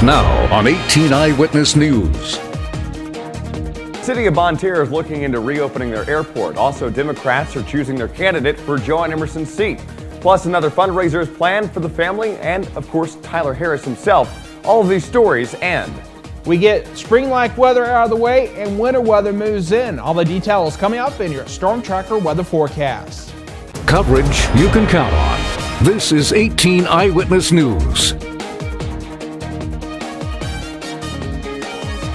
Now on 18 Eyewitness News. City of Bonne Terre is looking into reopening their airport. Also, Democrats are choosing their candidate for Joanne Emerson's seat. Plus, another fundraiser is planned for the family and, of course, Tyler Harris himself. All of these stories and we get spring-like weather out of the way and winter weather moves in. All the details coming up in your Storm Tracker weather forecast. Coverage you can count on. This is 18 Eyewitness News.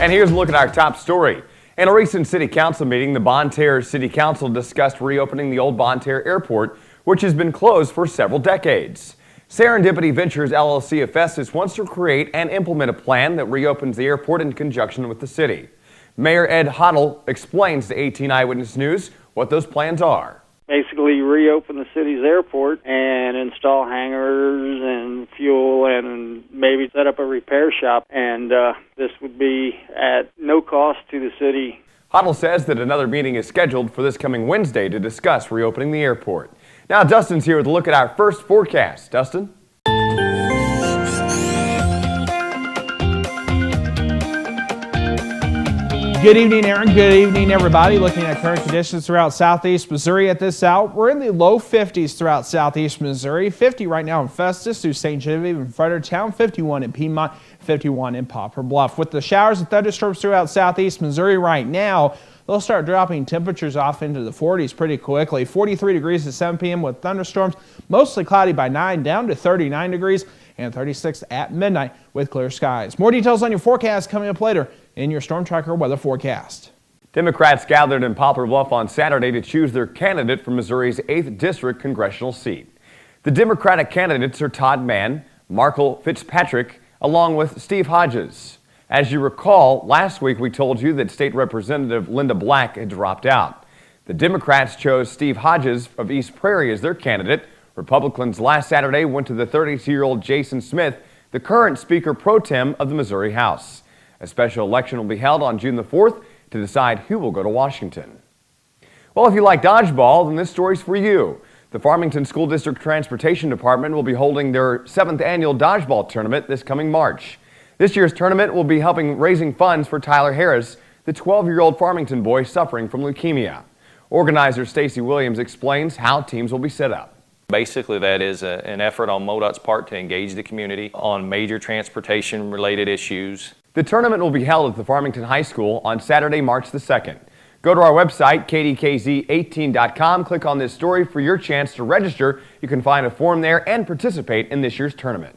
And here's a look at our top story. In a recent city council meeting, the Bonne Terre City Council discussed reopening the old Bonne Terre Airport, which has been closed for several decades. Serendipity Ventures LLC of Festus wants to create and implement a plan that reopens the airport in conjunction with the city. Mayor Ed Hoddle explains to 18 Eyewitness News what those plans are. Basically reopen the city's airport and install hangars and fuel and maybe set up a repair shop. And this would be at no cost to the city. Hoddle says that another meeting is scheduled for this coming Wednesday to discuss reopening the airport. Now Dustin's here with a look at our first forecast. Dustin? Good evening, Aaron. Good evening, everybody. Looking at current conditions throughout southeast Missouri at this hour. We're in the low 50s throughout southeast Missouri. 50 right now in Festus, through St. Genevieve and Fredericktown. 51 in Piedmont, 51 in Poplar Bluff. With the showers and thunderstorms throughout southeast Missouri right now, they'll start dropping temperatures off into the 40s pretty quickly. 43 degrees at 7 p.m. with thunderstorms, mostly cloudy by 9, down to 39 degrees, and 36 at midnight with clear skies. More details on your forecast coming up later in your Storm Tracker weather forecast. Democrats gathered in Poplar Bluff on Saturday to choose their candidate for Missouri's 8th District congressional seat. The Democratic candidates are Todd Mann, Markle Fitzpatrick, along with Steve Hodges. As you recall, last week we told you that State Representative Linda Black had dropped out. The Democrats chose Steve Hodges of East Prairie as their candidate. Republicans last Saturday went to the 32-year-old Jason Smith, the current Speaker Pro Tem of the Missouri House. A special election will be held on June the 4th to decide who will go to Washington. Well, if you like dodgeball, then this story's for you. The Farmington School District Transportation Department will be holding their 7th annual dodgeball tournament this coming March. This year's tournament will be helping raising funds for Tyler Harris, the 12-year-old Farmington boy suffering from leukemia. Organizer Stacy Williams explains how teams will be set up. Basically, that is an effort on MoDOT's part to engage the community on major transportation-related issues. The tournament will be held at the Farmington High School on Saturday, March the 2nd. Go to our website, KDKZ18.com, click on this story for your chance to register. You can find a form there and participate in this year's tournament.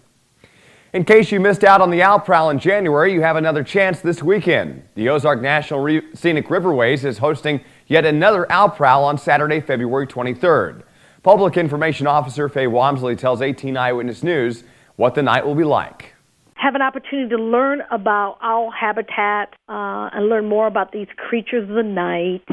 In case you missed out on the Owl Prowl in January, you have another chance this weekend. The Ozark National Scenic Riverways is hosting yet another Owl Prowl on Saturday, February 23rd. Public Information Officer Faye Wamsley tells 18 Eyewitness News what the night will be like. Have an opportunity to learn about owl habitat and learn more about these creatures of the night.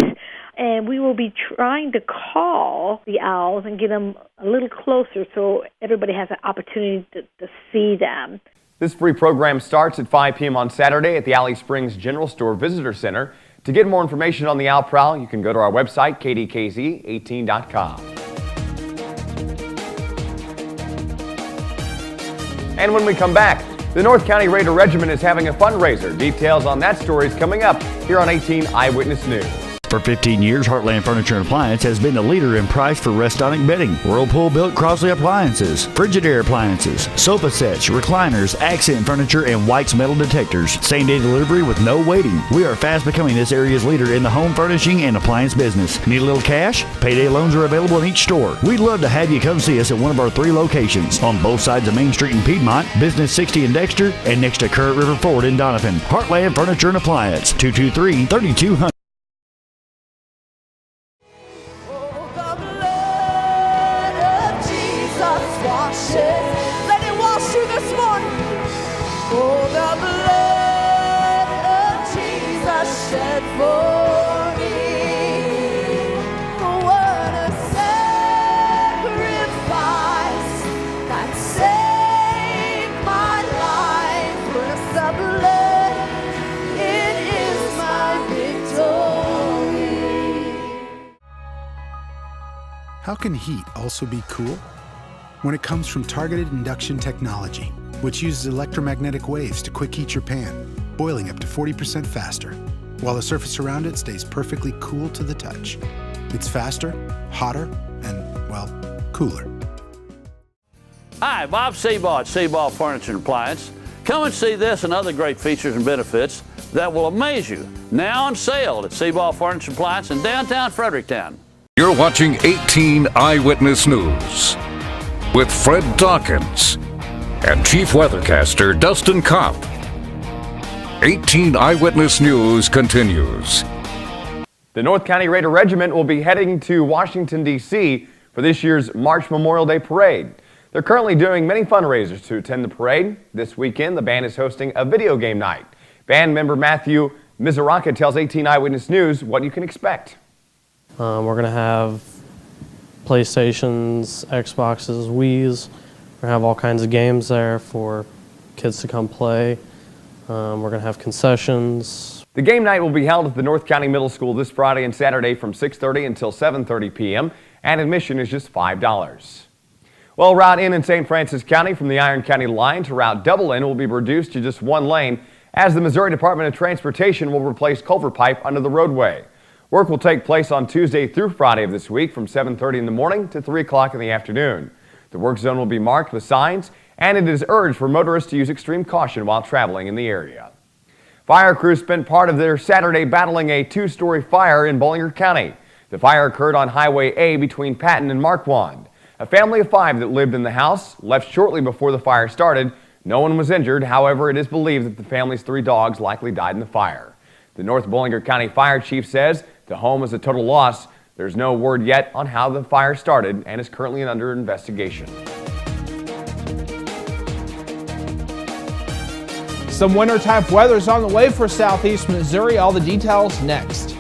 And we will be trying to call the owls and get them a little closer so everybody has an opportunity to see them. This free program starts at 5 p.m. on Saturday at the Alley Springs General Store Visitor Center. To get more information on the Owl Prowl, you can go to our website, KDKZ18.com. And when we come back, the North County Raider Regiment is having a fundraiser. Details on that story is coming up here on 18 Eyewitness News. For 15 years, Heartland Furniture and Appliance has been the leader in price for restonic bedding. Whirlpool built Crosley appliances, Frigidaire appliances, sofa sets, recliners, accent furniture, and White's metal detectors. Same-day delivery with no waiting. We are fast becoming this area's leader in the home furnishing and appliance business. Need a little cash? Payday loans are available in each store. We'd love to have you come see us at one of our 3 locations on both sides of Main Street in Piedmont, Business 60 in Dexter, and next to Current River Ford in Donovan. Heartland Furniture and Appliance, 223-3200. Let it wash you this morning. Oh, the blood of Jesus shed for me. What a sacrifice that saved my life. With the blood, it is my victory. How can heat also be cool? When it comes from targeted induction technology, which uses electromagnetic waves to quick heat your pan, boiling up to 40% faster, while the surface around it stays perfectly cool to the touch. It's faster, hotter, and, well, cooler. Hi, Bob Seabaugh at Seabaugh Furniture and Appliance. Come and see this and other great features and benefits that will amaze you. Now on sale at Seabaugh Furniture and Appliance in downtown Fredericktown. You're watching 18 Eyewitness News with Fred Dawkins and Chief Weathercaster Dustin Kopp. 18 Eyewitness News continues. The North County Raider Regiment will be heading to Washington, D.C. for this year's March Memorial Day Parade. They're currently doing many fundraisers to attend the parade. This weekend, the band is hosting a video game night. Band member Matthew Mizuraka tells 18 Eyewitness News what you can expect. We're going to have PlayStations, Xboxes, Wii's. We're going to have all kinds of games there for kids to come play. We're going to have concessions. The game night will be held at the North County Middle School this Friday and Saturday from 6:30 until 7:30 p.m. and admission is just $5. Well, Route N in St. Francis County from the Iron County line to Route Double N will be reduced to just one lane as the Missouri Department of Transportation will replace culvert pipe under the roadway. Work will take place on Tuesday through Friday of this week from 7:30 in the morning to 3 o'clock in the afternoon. The work zone will be marked with signs, and it is urged for motorists to use extreme caution while traveling in the area. Fire crews spent part of their Saturday battling a two-story fire in Bollinger County. The fire occurred on Highway A between Patton and Marquand. A family of 5 that lived in the house left shortly before the fire started. No one was injured. However, it is believed that the family's 3 dogs likely died in the fire. The North Bollinger County Fire Chief says the home is a total loss. There's no word yet on how the fire started and is currently under investigation. Some winter type weather is on the way for southeast Missouri. All the details next.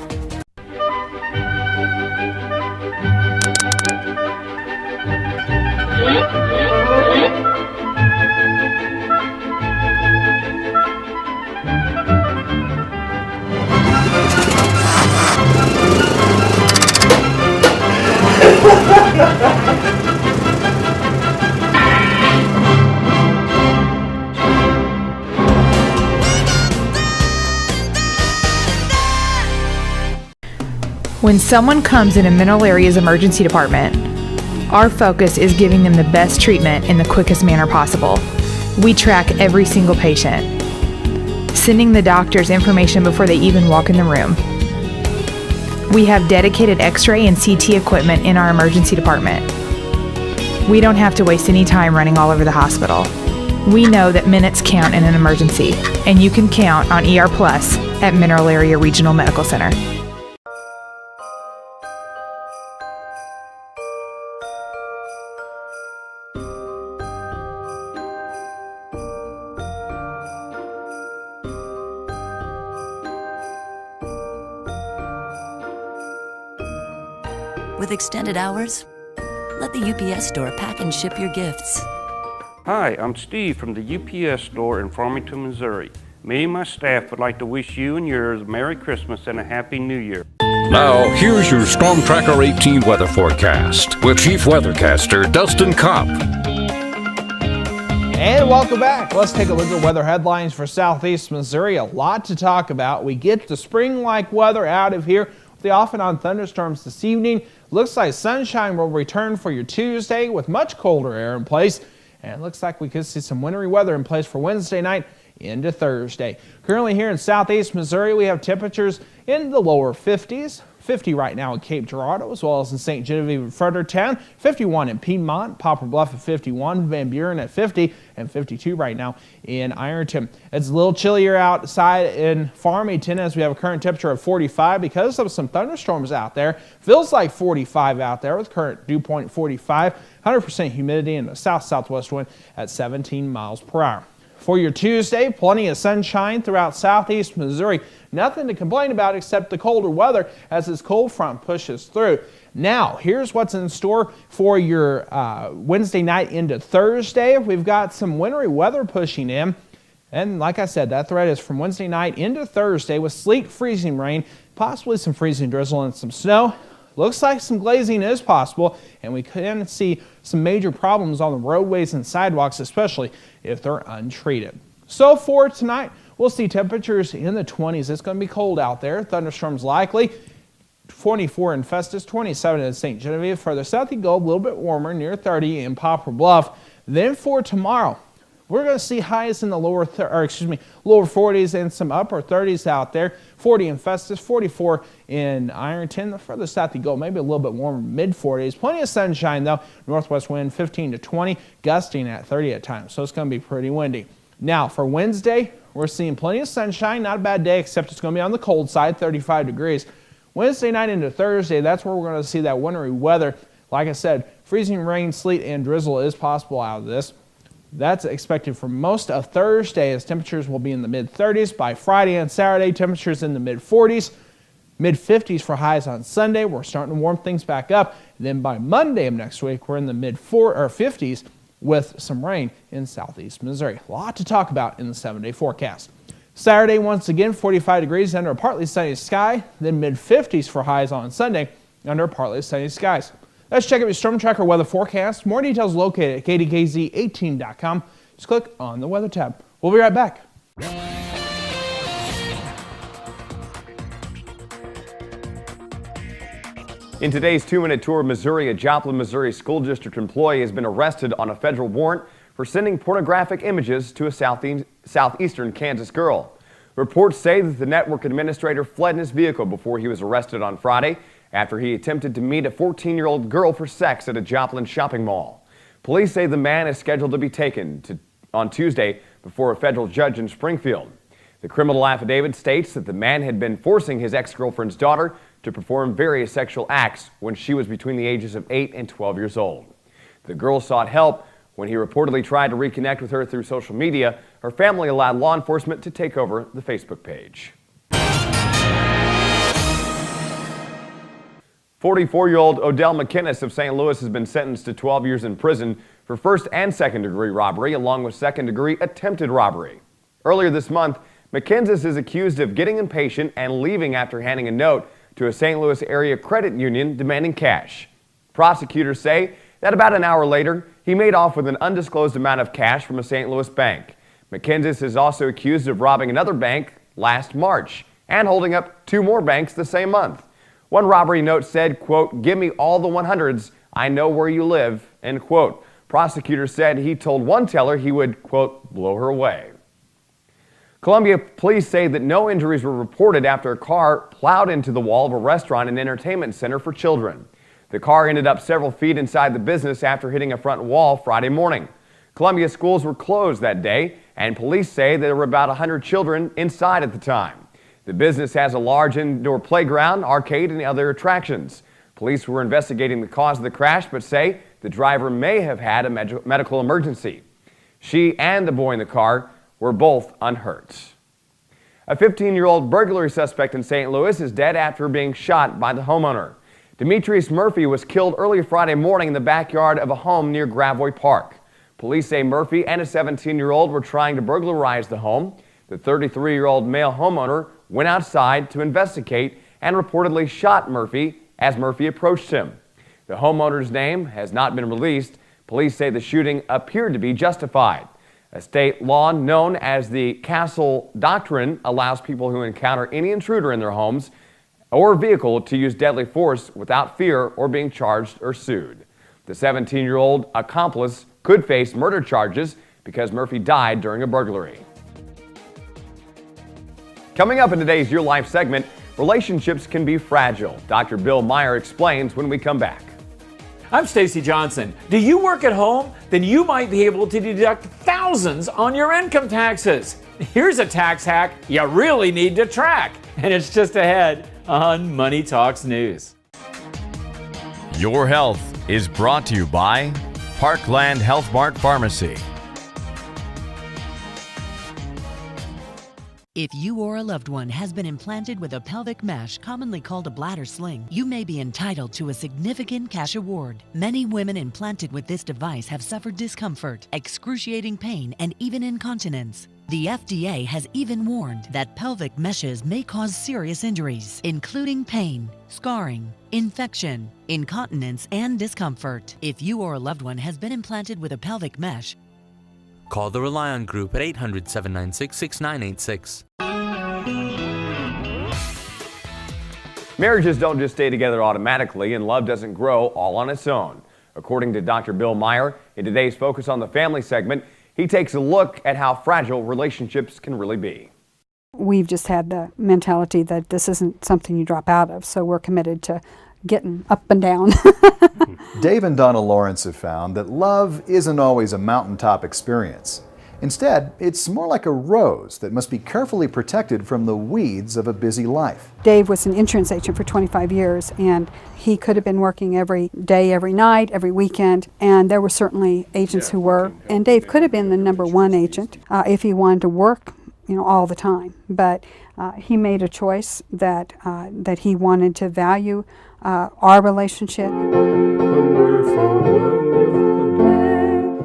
When someone comes in a Mineral Area's emergency department, our focus is giving them the best treatment in the quickest manner possible. We track every single patient, sending the doctors information before they even walk in the room. We have dedicated X-ray and CT equipment in our emergency department. We don't have to waste any time running all over the hospital. We know that minutes count in an emergency, and you can count on ER Plus at Mineral Area Regional Medical Center. With extended hours, let the UPS store pack and ship your gifts. Hi, I'm Steve from the UPS store in Farmington, Missouri. Me and my staff would like to wish you and yours a Merry Christmas and a Happy New Year. Now, here's your Storm Tracker 18 weather forecast with Chief Weathercaster Dustin Kopp. And welcome back. Let's take a look at weather headlines for southeast Missouri. A lot to talk about. We get the spring-like weather out of here. The off and on thunderstorms this evening. Looks like sunshine will return for your Tuesday with much colder air in place. And it looks like we could see some wintry weather in place for Wednesday night into Thursday. Currently here in southeast Missouri, we have temperatures in the lower 50s. 50 right now in Cape Girardeau, as well as in St. Genevieve and Fredericktown. 51 in Piedmont, Poplar Bluff at 51, Van Buren at 50, and 52 right now in Ironton. It's a little chillier outside in Farmington as we have a current temperature of 45 because of some thunderstorms out there. Feels like 45 out there with current dew point 45, 100% humidity and a south-southwest wind at 17 miles per hour. For your Tuesday, plenty of sunshine throughout southeast Missouri. Nothing to complain about except the colder weather as this cold front pushes through. Now, here's what's in store for your Wednesday night into Thursday. We've got some wintry weather pushing in. And like I said, that threat is from Wednesday night into Thursday with sleet, freezing rain, possibly some freezing drizzle and some snow. Looks like some glazing is possible, and we can see some major problems on the roadways and sidewalks, especially if they're untreated. So for tonight, we'll see temperatures in the 20s. It's going to be cold out there. Thunderstorms likely. 24 in Festus, 27 in St. Genevieve. Further south you go, a little bit warmer, near 30 in Poplar Bluff. Then for tomorrow, we're going to see highs in the lower 40s and some upper 30s out there. 40 in Festus, 44 in Ironton. The further south you go, maybe a little bit warmer, mid-40s. Plenty of sunshine, though. Northwest wind 15 to 20, gusting at 30 at times. So it's going to be pretty windy. Now, for Wednesday, we're seeing plenty of sunshine. Not a bad day, except it's going to be on the cold side, 35 degrees. Wednesday night into Thursday, that's where we're going to see that wintry weather. Like I said, freezing rain, sleet, and drizzle is possible out of this. That's expected for most of Thursday, as temperatures will be in the mid-30s. By Friday and Saturday, temperatures in the mid-40s, mid-50s for highs on Sunday. We're starting to warm things back up. Then by Monday of next week, we're in the mid-50s with some rain in southeast Missouri. A lot to talk about in the 7-day forecast. Saturday, once again, 45 degrees under a partly sunny sky. Then mid-50s for highs on Sunday under partly sunny skies. Let's check out your Storm Tracker weather forecast. More details located at KDKZ18.com. Just click on the weather tab. We'll be right back. In today's 2-minute tour of Missouri, a Joplin, Missouri school district employee has been arrested on a federal warrant for sending pornographic images to a southeastern Kansas girl. Reports say that the network administrator fled in his vehicle before he was arrested on Friday after he attempted to meet a 14-year-old girl for sex at a Joplin shopping mall. Police say the man is scheduled to be taken on Tuesday before a federal judge in Springfield. The criminal affidavit states that the man had been forcing his ex-girlfriend's daughter to perform various sexual acts when she was between the ages of 8 and 12 years old. The girl sought help when he reportedly tried to reconnect with her through social media. Her family allowed law enforcement to take over the Facebook page. 44-year-old Odell McInnes of St. Louis has been sentenced to 12 years in prison for first and second-degree robbery, along with second-degree attempted robbery. Earlier this month, McInnes is accused of getting impatient and leaving after handing a note to a St. Louis area credit union demanding cash. Prosecutors say that about an hour later, he made off with an undisclosed amount of cash from a St. Louis bank. McInnes is also accused of robbing another bank last March and holding up 2 more banks the same month. One robbery note said, quote, "Give me all the 100s, I know where you live," end quote. Prosecutors said he told one teller he would, quote, "blow her away." Columbia police say that no injuries were reported after a car plowed into the wall of a restaurant and entertainment center for children. The car ended up several feet inside the business after hitting a front wall Friday morning. Columbia schools were closed that day, and police say there were about 100 children inside at the time. The business has a large indoor playground, arcade, and other attractions. Police were investigating the cause of the crash, but say the driver may have had a medical emergency. She and the boy in the car were both unhurt. A 15-year-old burglary suspect in St. Louis is dead after being shot by the homeowner. Demetrius Murphy was killed early Friday morning in the backyard of a home near Gravois Park. Police say Murphy and a 17-year-old were trying to burglarize the home. The 33-year-old male homeowner went outside to investigate and reportedly shot Murphy as Murphy approached him. The homeowner's name has not been released. Police say the shooting appeared to be justified. A state law known as the Castle Doctrine allows people who encounter any intruder in their homes or vehicle to use deadly force without fear or being charged or sued. The 17-year-old accomplice could face murder charges because Murphy died during a burglary. Coming up in today's Your Life segment, relationships can be fragile. Dr. Bill Meyer explains when we come back. I'm Stacy Johnson. Do you work at home? Then you might be able to deduct thousands on your income taxes. Here's a tax hack you really need to track, and it's just ahead on Money Talks News. Your Health is brought to you by Parkland Health Mart Pharmacy. If you or a loved one has been implanted with a pelvic mesh, commonly called a bladder sling, you may be entitled to a significant cash award. Many women implanted with this device have suffered discomfort, excruciating pain, and even incontinence. The FDA has even warned that pelvic meshes may cause serious injuries, including pain, scarring, infection, incontinence, and discomfort. If you or a loved one has been implanted with a pelvic mesh, call the Relion Group at 800-796-6986. Marriages don't just stay together automatically, and love doesn't grow all on its own. According to Dr. Bill Meyer, in today's Focus on the Family segment, he takes a look at how fragile relationships can really be. We've just had the mentality that this isn't something you drop out of, so we're committed to getting up and down. Dave and Donna Lawrence have found that love isn't always a mountaintop experience. Instead, it's more like a rose that must be carefully protected from the weeds of a busy life. Dave was an insurance agent for 25 years, and he could have been working every day, every night, every weekend, and there were certainly agents who were. And Dave could have been the #1 agent if he wanted to work, all the time. But he made a choice that he wanted to value our relationship.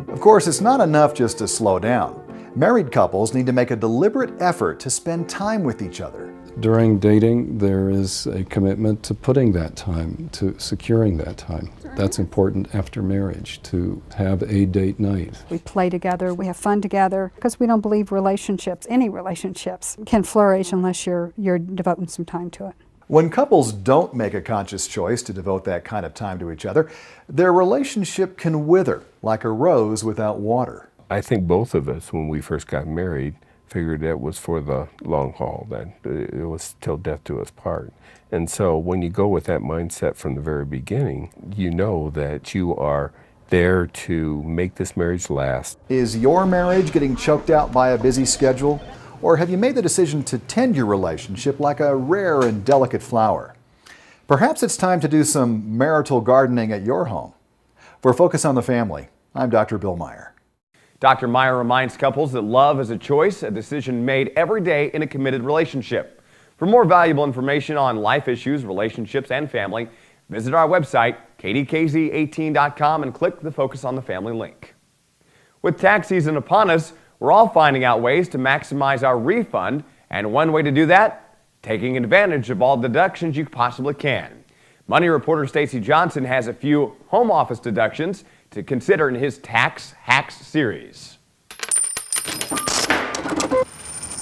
Of course, it's not enough just to slow down. Married couples need to make a deliberate effort to spend time with each other. During dating, there is a commitment to putting that time, to securing that time. That's important after marriage, to have a date night. We play together, we have fun together, because we don't believe any relationships, can flourish unless you're devoting some time to it. When couples don't make a conscious choice to devote that kind of time to each other, their relationship can wither like a rose without water. I think both of us, when we first got married, figured that was for the long haul, that it was till death do us part. And so when you go with that mindset from the very beginning, you know that you are there to make this marriage last. Is your marriage getting choked out by a busy schedule? Or have you made the decision to tend your relationship like a rare and delicate flower? Perhaps it's time to do some marital gardening at your home. For Focus on the Family, I'm Dr. Bill Meyer. Dr. Meyer reminds couples that love is a choice, a decision made every day in a committed relationship. For more valuable information on life issues, relationships, and family, visit our website, KDKZ18.com, and click the Focus on the Family link. With tax season upon us, we're all finding out ways to maximize our refund, and one way to do that, taking advantage of all deductions you possibly can. Money reporter Stacey Johnson has a few home office deductions to consider in his Tax Hacks series.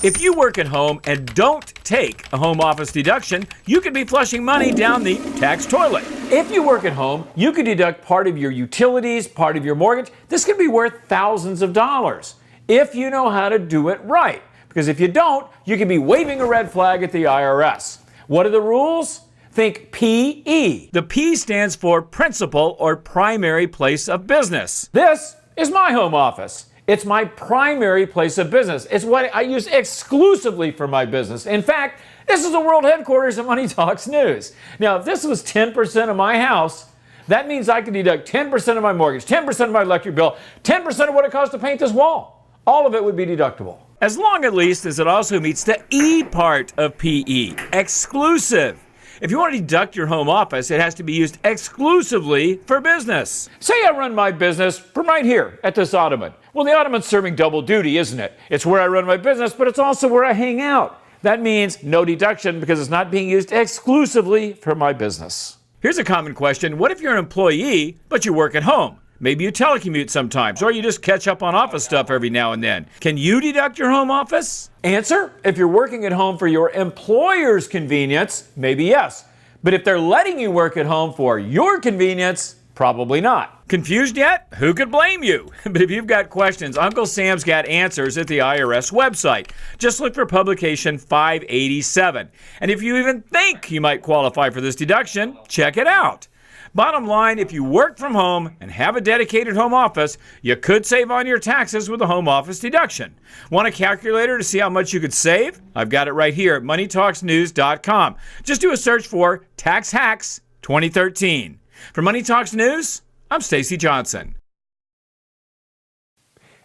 If you work at home and don't take a home office deduction, you could be flushing money down the tax toilet. If you work at home, you could deduct part of your utilities, part of your mortgage. This could be worth thousands of dollars if you know how to do it right. Because if you don't, you could be waving a red flag at the IRS. What are the rules? Think PE. The P stands for principal or primary place of business. This is my home office. It's my primary place of business. It's what I use exclusively for my business. In fact, this is the world headquarters of Money Talks News. Now, if this was 10% of my house, that means I could deduct 10% of my mortgage, 10% of my electric bill, 10% of what it costs to paint this wall. All of it would be deductible. As long, at least, as it also meets the E part of PE, exclusive. If you want to deduct your home office, it has to be used exclusively for business. Say I run my business from right here at this ottoman. Well, the ottoman's serving double duty, isn't it? It's where I run my business, but it's also where I hang out. That means no deduction because it's not being used exclusively for my business. Here's a common question. What if you're an employee, but you work at home? Maybe you telecommute sometimes, or you just catch up on office stuff every now and then. Can you deduct your home office? Answer, if you're working at home for your employer's convenience, maybe yes. But if they're letting you work at home for your convenience, probably not. Confused yet? Who could blame you? But if you've got questions, Uncle Sam's got answers at the IRS website. Just look for publication 587. And if you even think you might qualify for this deduction, check it out. Bottom line, if you work from home and have a dedicated home office, you could save on your taxes with a home office deduction. Want a calculator to see how much you could save? I've got it right here at MoneyTalksNews.com. Just do a search for Tax Hacks 2013. For Money Talks News, I'm Stacey Johnson.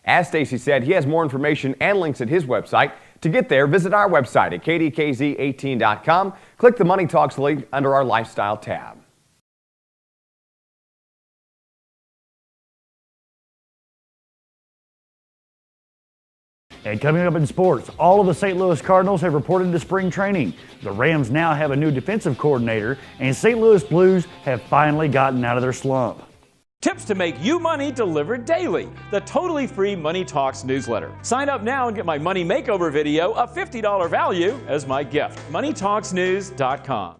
As Stacey said, he has more information and links at his website, To get there, visit our website at kdkz18.com. Click the Money Talks link under our Lifestyle tab. And coming up in sports, all of the St. Louis Cardinals have reported to spring training. The Rams now have a new defensive coordinator, and St. Louis Blues have finally gotten out of their slump. Tips to make you money delivered daily. The totally free Money Talks newsletter. Sign up now and get my money makeover video, a $50 value, as my gift. MoneyTalksNews.com.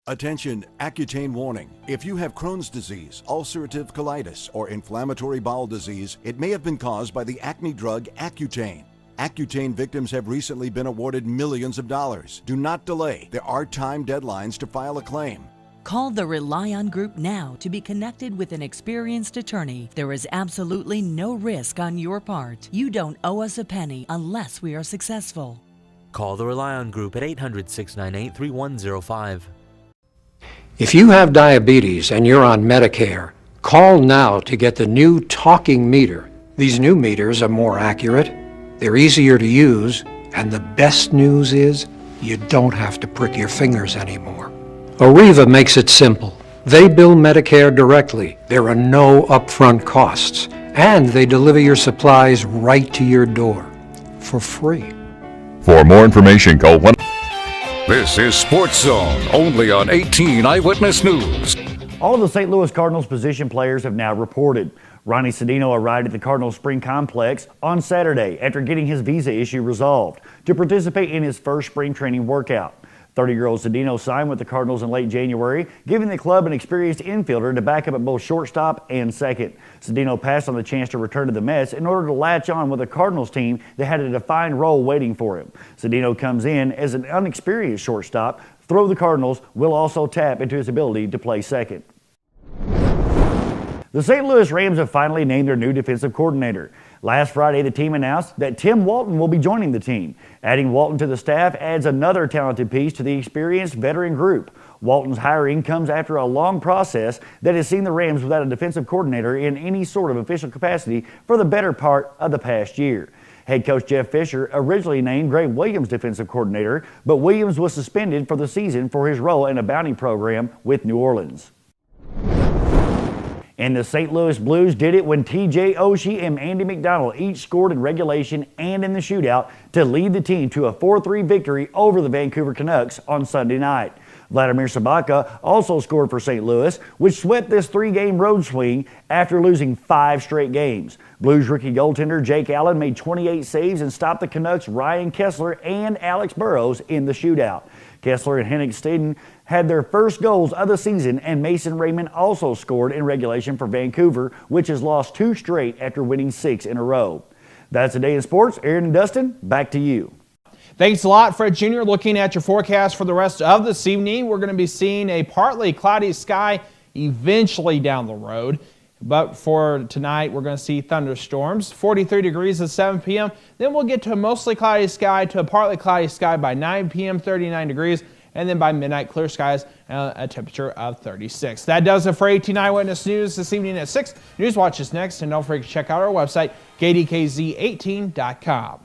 Attention, Accutane warning. If you have Crohn's disease, ulcerative colitis, or inflammatory bowel disease, it may have been caused by the acne drug Accutane. Accutane victims have recently been awarded millions of dollars. Do not delay. There are time deadlines to file a claim. Call the Rely On Group now to be connected with an experienced attorney. There is absolutely no risk on your part. You don't owe us a penny unless we are successful. Call the Rely On Group at 800-698-3105. If you have diabetes and you're on Medicare, call now to get the new talking meter. These new meters are more accurate, they're easier to use, and the best news is you don't have to prick your fingers anymore. Arriva makes it simple. They bill Medicare directly. There are no upfront costs, and they deliver your supplies right to your door for free. For more information, call 1. This is Sports Zone, only on 18 Eyewitness News. All of the St. Louis Cardinals position players have now reported. Ronnie Cedeno arrived at the Cardinals Spring Complex on Saturday after getting his visa issue resolved to participate in his first spring training workout. 30-year-old Cedeno signed with the Cardinals in late January, giving the club an experienced infielder to back up at both shortstop and second. Cedeno passed on the chance to return to the Mets in order to latch on with a Cardinals team that had a defined role waiting for him. Cedeno comes in as an unexperienced shortstop, though the Cardinals will also tap into his ability to play second. The St. Louis Rams have finally named their new defensive coordinator. Last Friday, the team announced that Tim Walton will be joining the team. Adding Walton to the staff adds another talented piece to the experienced veteran group. Walton's hiring comes after a long process that has seen the Rams without a defensive coordinator in any sort of official capacity for the better part of the past year. Head coach Jeff Fisher originally named Greg Williams defensive coordinator, but Williams was suspended for the season for his role in a bounty program with New Orleans. And the St. Louis Blues did it when TJ Oshie and Andy McDonald each scored in regulation and in the shootout to lead the team to a 4-3 victory over the Vancouver Canucks on Sunday night. Vladimir Sabaka also scored for St. Louis, which swept this 3-game road swing after losing 5 straight games. Blues rookie goaltender Jake Allen made 28 saves and stopped the Canucks' Ryan Kessler and Alex Burrows in the shootout. Kessler and Henrik Staden had their first goals of the season, and Mason Raymond also scored in regulation for Vancouver, which has lost 2 straight after winning 6 in a row. That's the day in sports. Aaron and Dustin, back to you. Thanks a lot, Fred Jr. Looking at your forecast for the rest of this evening, we're going to be seeing a partly cloudy sky eventually down the road. But for tonight, we're going to see thunderstorms, 43 degrees at 7 p.m. Then we'll get to a mostly cloudy sky to a partly cloudy sky by 9 p.m., 39 degrees. And then by midnight, clear skies, a temperature of 36. That does it for 18 Eyewitness News this evening at 6. Newswatch is next, and don't forget to check out our website, KDKZ18.com.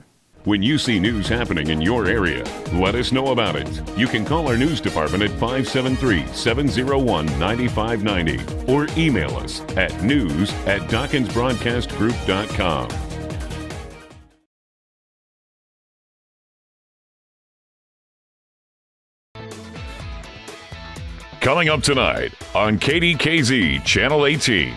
When you see news happening in your area, let us know about it. You can call our news department at 573-701-9590 or email us at news@DawkinsBroadcastGroup.com. Coming up tonight on KDKZ Channel 18.